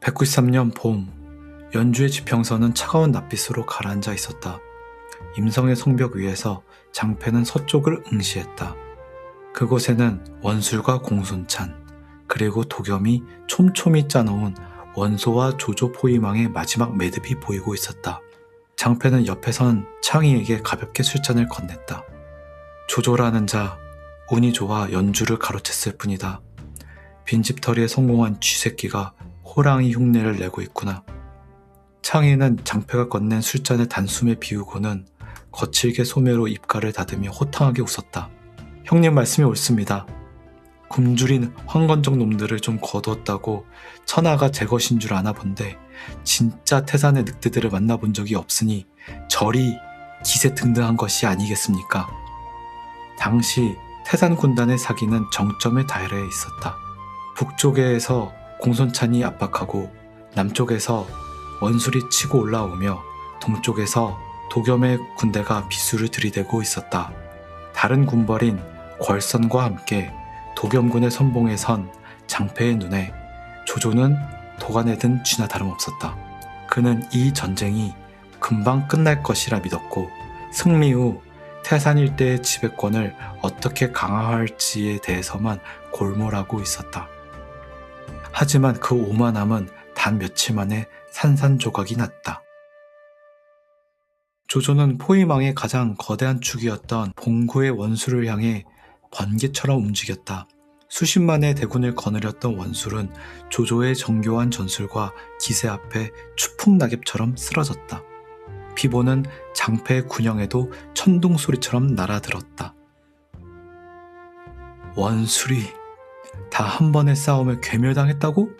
193년 봄, 연주의 지평선은 차가운 낯빛으로 가라앉아 있었다. 임성의 성벽 위에서 장패는 서쪽을 응시했다. 그곳에는 원술과 공손찬, 그리고 도겸이 촘촘히 짜놓은 원소와 조조 포위망의 마지막 매듭이 보이고 있었다. 장패는 옆에 선 창희에게 가볍게 술잔을 건넸다. 조조라는 자, 운이 좋아 연주를 가로챘을 뿐이다. 빈집털이에 성공한 쥐새끼가 호랑이 흉내를 내고 있구나. 창희는 장패가 건넨 술잔을 단숨에 비우고는 거칠게 소매로 입가를 다듬며 호탕하게 웃었다. 형님 말씀이 옳습니다. 굶주린 황건적 놈들을 좀 거두었다고 천하가 제 것인 줄 아나 본데 진짜 태산의 늑대들을 만나본 적이 없으니 저리 기세등등한 것이 아니겠습니까? 당시 태산 군단의 사기는 정점에 달해 있었다. 북쪽에서 공손찬이 압박하고 남쪽에서 원술이 치고 올라오며 동쪽에서 도겸의 군대가 비수를 들이대고 있었다. 다른 군벌인 궐선과 함께 도겸군의 선봉에 선 장패의 눈에 조조는 도간에 든 쥐나 다름없었다. 그는 이 전쟁이 금방 끝날 것이라 믿었고 승리 후 태산 일대의 지배권을 어떻게 강화할지에 대해서만 골몰하고 있었다. 하지만 그 오만함은 단 며칠 만에 산산조각이 났다. 조조는 포위망의 가장 거대한 축이었던 봉구의 원술을 향해 번개처럼 움직였다. 수십만의 대군을 거느렸던 원술은 조조의 정교한 전술과 기세 앞에 추풍낙엽처럼 쓰러졌다. 비보는 장패의 군영에도 천둥소리처럼 날아들었다. 원술이 다 한 번의 싸움에 괴멸당했다고?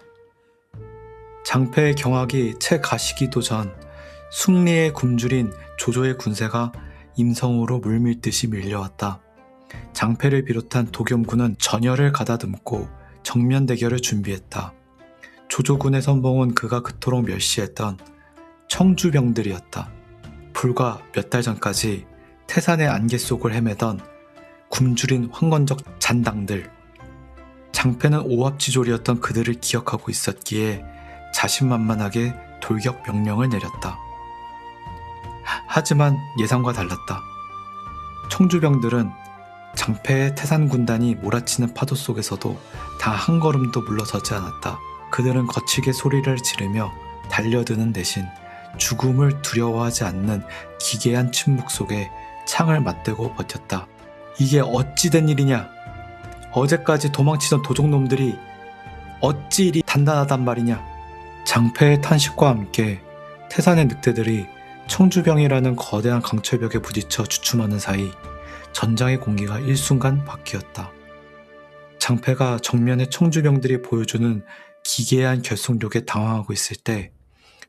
장패의 경악이 채 가시기도 전 숭리에 굶주린 조조의 군세가 임성으로 물밀듯이 밀려왔다. 장패를 비롯한 도겸군은 전열을 가다듬고 정면 대결을 준비했다. 조조군의 선봉은 그가 그토록 멸시했던 청주병들이었다. 불과 몇 달 전까지 태산의 안개 속을 헤매던 굶주린 황건적 잔당들. 장패는 오합지졸이었던 그들을 기억하고 있었기에 자신만만하게 돌격 명령을 내렸다. 하지만 예상과 달랐다. 청주병들은 장패의 태산 군단이 몰아치는 파도 속에서도 다 한 걸음도 물러서지 않았다. 그들은 거칠게 소리를 지르며 달려드는 대신 죽음을 두려워하지 않는 기괴한 침묵 속에 창을 맞대고 버텼다. 이게 어찌 된 일이냐? 어제까지 도망치던 도적놈들이 어찌 이리 단단하단 말이냐? 장패의 탄식과 함께 태산의 늑대들이 청주병이라는 거대한 강철벽에 부딪혀 주춤하는 사이 전장의 공기가 일순간 바뀌었다. 장패가 정면에 청주병들이 보여주는 기괴한 결속력에 당황하고 있을 때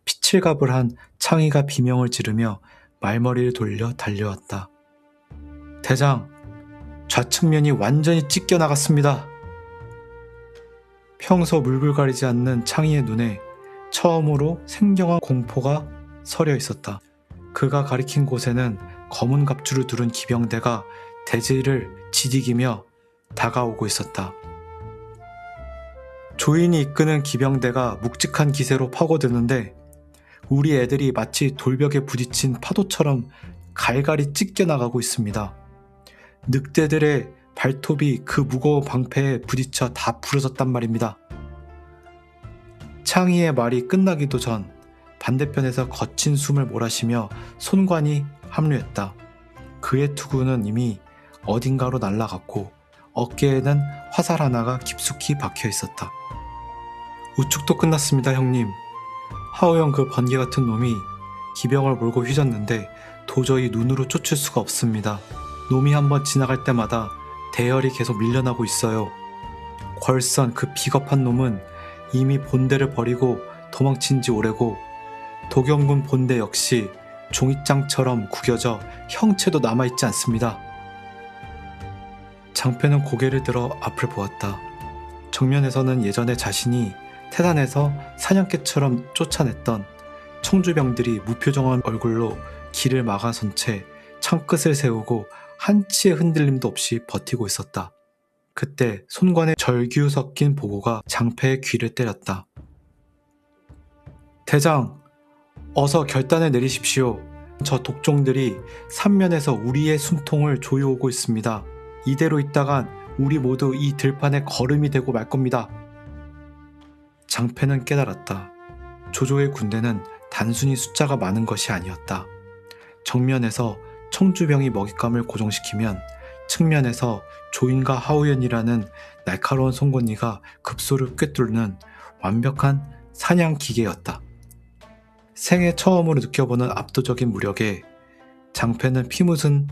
피칠갑을 한 창희가 비명을 지르며 말머리를 돌려 달려왔다. 대장, 좌측면이 완전히 찢겨나갔습니다. 평소 물불 가리지 않는 창희의 눈에 처음으로 생경한 공포가 서려 있었다. 그가 가리킨 곳에는 검은 갑주를 두른 기병대가 대지를 지디기며 다가오고 있었다. 조인이 이끄는 기병대가 묵직한 기세로 파고드는데 우리 애들이 마치 돌벽에 부딪힌 파도처럼 갈갈이 찢겨나가고 있습니다. 늑대들의 발톱이 그 무거운 방패에 부딪혀 다 부러졌단 말입니다. 창희의 말이 끝나기도 전 반대편에서 거친 숨을 몰아쉬며 손관이 합류했다. 그의 투구는 이미 어딘가로 날아갔고 어깨에는 화살 하나가 깊숙이 박혀 있었다. 우측도 끝났습니다, 형님. 하오영 그 번개 같은 놈이 기병을 몰고 휘젓는데 도저히 눈으로 쫓을 수가 없습니다. 놈이 한번 지나갈 때마다 대열이 계속 밀려나고 있어요. 궐선 그 비겁한 놈은 이미 본대를 버리고 도망친 지 오래고 도겸군 본대 역시 종잇장처럼 구겨져 형체도 남아있지 않습니다. 장패는 고개를 들어 앞을 보았다. 정면에서는 예전에 자신이 태산에서 사냥개처럼 쫓아냈던 청주병들이 무표정한 얼굴로 길을 막아선 채 창끝을 세우고 한치의 흔들림도 없이 버티고 있었다. 그때 손관의 절규 섞인 보고가 장패의 귀를 때렸다. 대장, 어서 결단을 내리십시오. 저 독종들이 삼면에서 우리의 숨통을 조여오고 있습니다. 이대로 있다간 우리 모두 이 들판에 거름이 되고 말 겁니다. 장패는 깨달았다. 조조의 군대는 단순히 숫자가 많은 것이 아니었다. 정면에서 청주병이 먹잇감을 고정시키면 측면에서 조인과 하우연이라는 날카로운 송곳니가 급소를 꿰뚫는 완벽한 사냥 기계였다. 생애 처음으로 느껴보는 압도적인 무력에 장패는 피묻은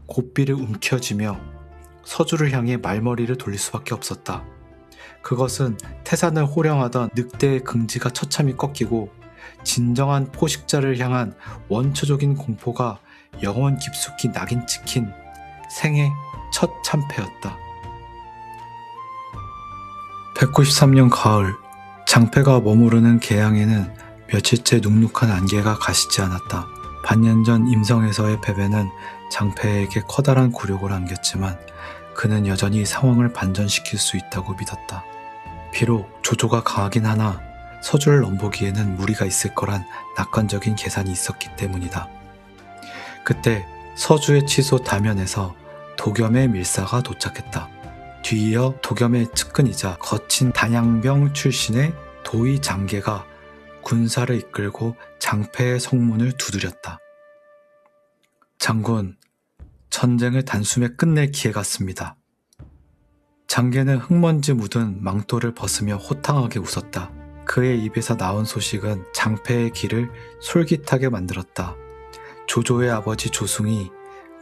고삐를 움켜쥐며 서주를 향해 말머리를 돌릴 수밖에 없었다. 그것은 태산을 호령하던 늑대의 긍지가 처참히 꺾이고 진정한 포식자를 향한 원초적인 공포가 영혼 깊숙이 낙인 찍힌 생애 첫 참패였다. 193년 가을, 장패가 머무르는 계양에는 며칠째 눅눅한 안개가 가시지 않았다. 반년 전 임성에서의 패배는 장패에게 커다란 굴욕을 안겼지만 그는 여전히 상황을 반전시킬 수 있다고 믿었다. 비록 조조가 강하긴 하나 서주를 넘보기에는 무리가 있을 거란 낙관적인 계산이 있었기 때문이다. 그때 서주의 치소 다면에서 도겸의 밀사가 도착했다. 뒤이어 도겸의 측근이자 거친 단양병 출신의 도의 장계가 군사를 이끌고 장패의 성문을 두드렸다. 장군, 전쟁을 단숨에 끝낼 기회가 왔습니다. 장계는 흙먼지 묻은 망토를 벗으며 호탕하게 웃었다. 그의 입에서 나온 소식은 장패의 귀를 솔깃하게 만들었다. 조조의 아버지 조승이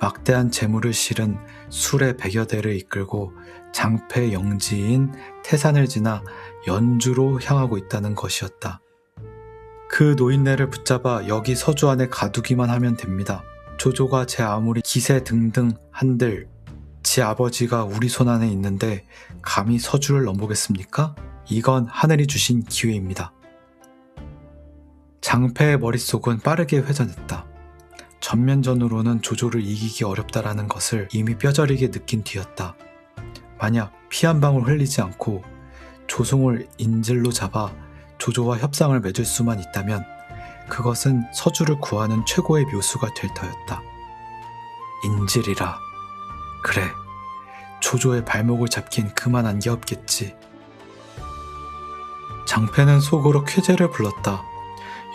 막대한 재물을 실은 수레 100여 대를 이끌고 장패 영지인 태산을 지나 연주로 향하고 있다는 것이었다. 그 노인네를 붙잡아 여기 서주 안에 가두기만 하면 됩니다. 조조가 제 아무리 기세 등등 한들 지 아버지가 우리 손 안에 있는데 감히 서주를 넘보겠습니까? 이건 하늘이 주신 기회입니다. 장패의 머릿속은 빠르게 회전했다. 전면전으로는 조조를 이기기 어렵다라는 것을 이미 뼈저리게 느낀 뒤였다. 만약 피 한 방울 흘리지 않고 조승을 인질로 잡아 조조와 협상을 맺을 수만 있다면 그것은 서주를 구하는 최고의 묘수가 될 터였다. 인질이라. 그래, 조조의 발목을 잡긴 그만한 게 없겠지. 장패는 속으로 쾌재를 불렀다.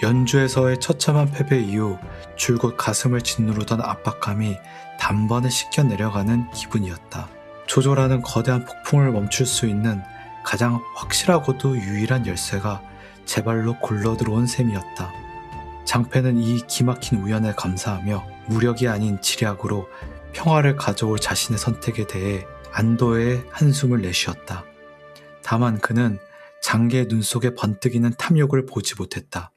연주에서의 처참한 패배 이후 줄곧 가슴을 짓누르던 압박감이 단번에 씻겨 내려가는 기분이었다. 조조라는 거대한 폭풍을 멈출 수 있는 가장 확실하고도 유일한 열쇠가 제 발로 굴러 들어온 셈이었다. 장패는 이 기막힌 우연에 감사하며 무력이 아닌 지략으로 평화를 가져올 자신의 선택에 대해 안도의 한숨을 내쉬었다. 다만 그는 장계의 눈 속에 번뜩이는 탐욕을 보지 못했다.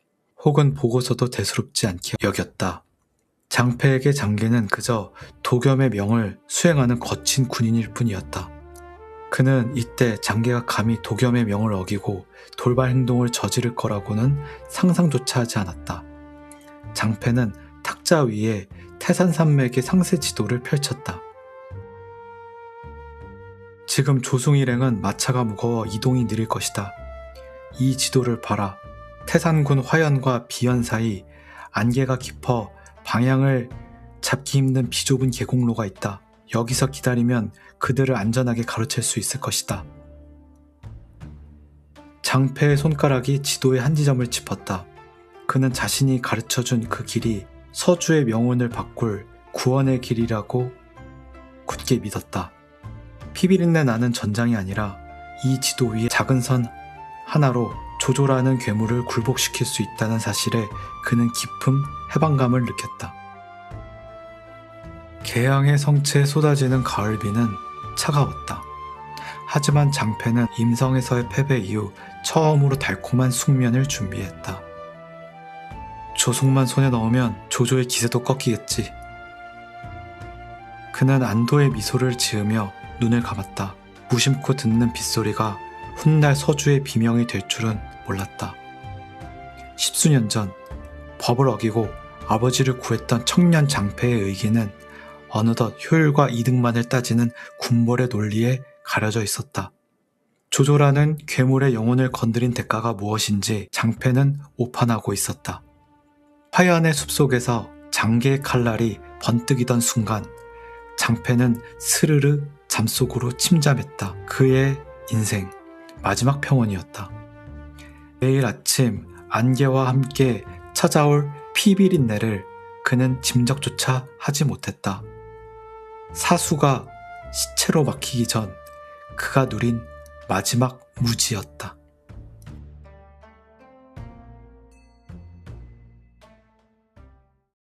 혹은 보고서도 대수롭지 않게 여겼다. 장패에게 장계는 그저 도겸의 명을 수행하는 거친 군인일 뿐이었다. 그는 이때 장계가 감히 도겸의 명을 어기고 돌발 행동을 저지를 거라고는 상상조차 하지 않았다. 장패는 탁자 위에 태산산맥의 상세 지도를 펼쳤다. 지금 조승 일행은 마차가 무거워 이동이 느릴 것이다. 이 지도를 봐라. 태산군 화연과 비연 사이 안개가 깊어 방향을 잡기 힘든 비좁은 계곡로가 있다. 여기서 기다리면 그들을 안전하게 가로챌 수 있을 것이다. 장패의 손가락이 지도의 한 지점을 짚었다. 그는 자신이 가르쳐준 그 길이 서주의 명운을 바꿀 구원의 길이라고 굳게 믿었다. 피비린내 나는 전장이 아니라 이 지도 위에 작은 선 하나로 조조라는 괴물을 굴복시킬 수 있다는 사실에 그는 깊은 해방감을 느꼈다. 계양의 성체에 쏟아지는 가을비는 차가웠다. 하지만 장패는 임성에서의 패배 이후 처음으로 달콤한 숙면을 준비했다. 조승만 손에 넣으면 조조의 기세도 꺾이겠지. 그는 안도의 미소를 지으며 눈을 감았다. 무심코 듣는 빗소리가 훗날 서주의 비명이 될 줄은 몰랐다. 10수년 전 법을 어기고 아버지를 구했던 청년 장패의 의기는 어느덧 효율과 이득만을 따지는 군벌의 논리에 가려져 있었다. 조조라는 괴물의 영혼을 건드린 대가가 무엇인지 장패는 오판하고 있었다. 화연의 숲속에서 장개의 칼날이 번뜩이던 순간 장패는 스르르 잠속으로 침잠했다. 그의 인생 마지막 평온이었다. 내일 아침 안개와 함께 찾아올 피비린내를 그는 짐작조차 하지 못했다. 사수가 시체로 막히기 전 그가 누린 마지막 무지였다.